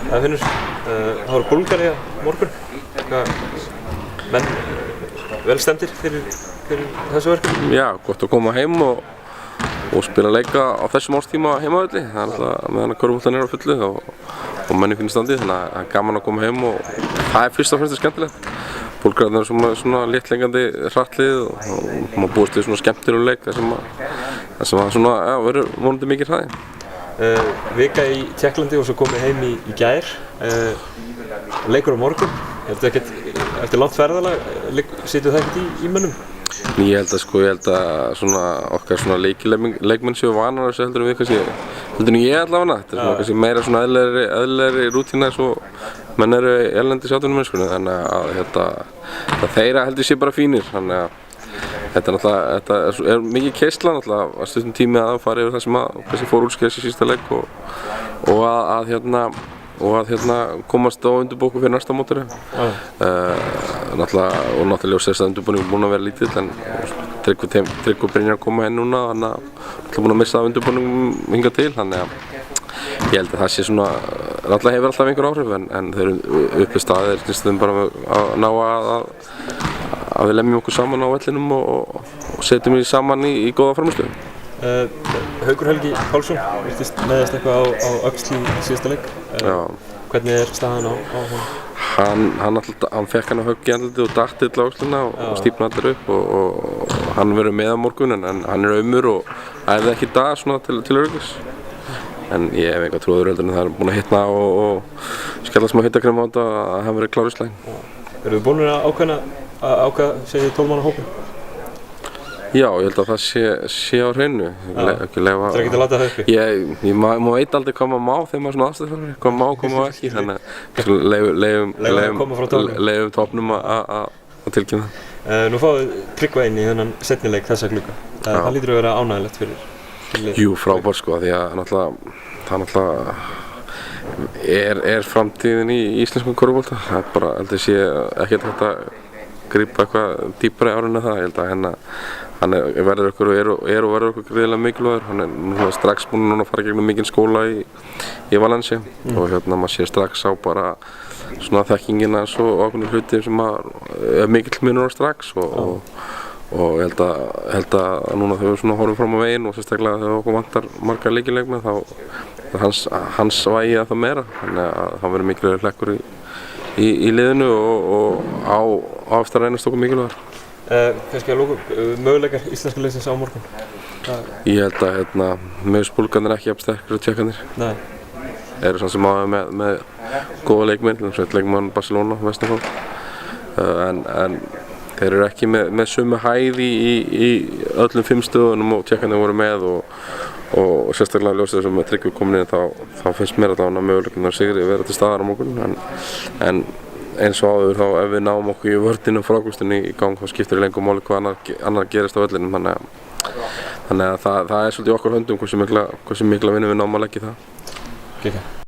Það finnur. Það voru Búlgaría morgun. Menn vel stemdir fyrir þessu verkefni? Já, gott að koma heim og spila leika á þessum árstíma heimavelli. Það er alltaf meðan að körfuboltinn er á fullu og menni finnir standi, þannig að það er gaman að koma heim og það er fyrst og fremst skemmtilegt. Búlgararnir eru svona léttlengandi hrattlið og maður búist við svona skemmtilegum leik þar sem að svona, já, verður vonandi mikið hraði. Vika í Tékklandi og svo komið heim í gær. Leikur á morgun. Eftir langt ferðalag situr það ekkert í mönnum? Ég held að svona okkar svona leikmenn séu vanar þessu heldur en við kannski, heldur en ég allavega. Þetta er svona kannski meira svona eðlilegri rútína svo menn eru erlendis atvinnumennskunni, þannig að þeirra heldur sé bara fínir. Þannig að þetta er mikið keisla náttúrulega að stundum tími að fara yfir það sem að kannski fór úrskeiðis í sísta leik og að komast á undirbóku fyrir næsta mótari. Náttúrulega ljósast að undirbúningur búinn að vera lítill, en Tryggvi Brynjar að koma inn núna, þannig að við búin að missa undirbúningum hingað til, þannig að ég held að það sé svona, náttúrulega hefur alltaf einhver áhrif, en þeir eru uppi staðir, snýstum bara að ná að við lemjum okkur saman á vellinum og setjum því saman í góða frammistöðu. Haukur Helgi Pálsson virtist meðast eitthvað á öxl í síðasta leik. Hvernig er staðan á honum? Hann fekk hann á högg í andlitið og datt illa á öxlina og stífnaði allir upp og hann verður með á morgun, en hann er aumur og æfði ekki í dag svona til öryggis. En ég hef enga trúður heldur en það er búinn að hitna og skella smá hittakrem á þetta að hann verður klár í slaginn. Erum við búin að ákveða segið 12 manna hópinn? Já, ég held að það sé á hreinu. Það er ekki að láta það uppi? Ég veit aldrei hvað maður má þegar maður er svona aðstæðsfjálfari, hvað má og hvað má ekki, þannig að leyfum topnum að tilkynna það. Nú fáum við Tryggva inn í þennan seinni leik þessa klukka. Það hlýtur að vera ánægilegt fyrir liðið. Jú, frábært sko, því að það er framtíðin í íslenskum körfubolta. Það er bara, held ég sé ekkert hægt að grípa eitthvað dýpra í árinu það. Ég held að hann verður okkur og verður okkur gríðilega mikilvægur. Hann er núna strax búinn að fara gegnum mikinn skóla í Valencia og maður sé strax á bara svona þekkingina og ákveðnir hluti sem er mikill munur á strax og ég held að núna þegar við svona horfum fram á veginn og sérstaklega þegar okkur vantar marga leikmenn þá hans vægi að það meira, þannig að það verður mikilvægur hlekkur í liðinu og á eftir að reynast okkur mikilvægur. Kannski að lókum, möguleikar íslenska liðsins á morgun? Ég held að Búlgararnir er ekki jafn sterkir og Tékkarnir. Nei. Eru svona sem áður með góða leikmenn, eins og leikmann Barcelona, Vesterfál. En þeir eru ekki með sömu hæð í öllum 5 stöðunum og Tékkarnir voru með og sérstaklega ljósið þessum með Tryggvi komin inn þá finnst mér allavega möguleikarnir að sigri vera til staðar á morgun, en eins og áður þá ef við náum okkur í vörninu og frákvæmstunni í gang þá skiptir lengur máli hvað annar gerist á vellinum, þannig að það er svolítið í okkar höndum hversu mikla vinnu við náum að leggja í það.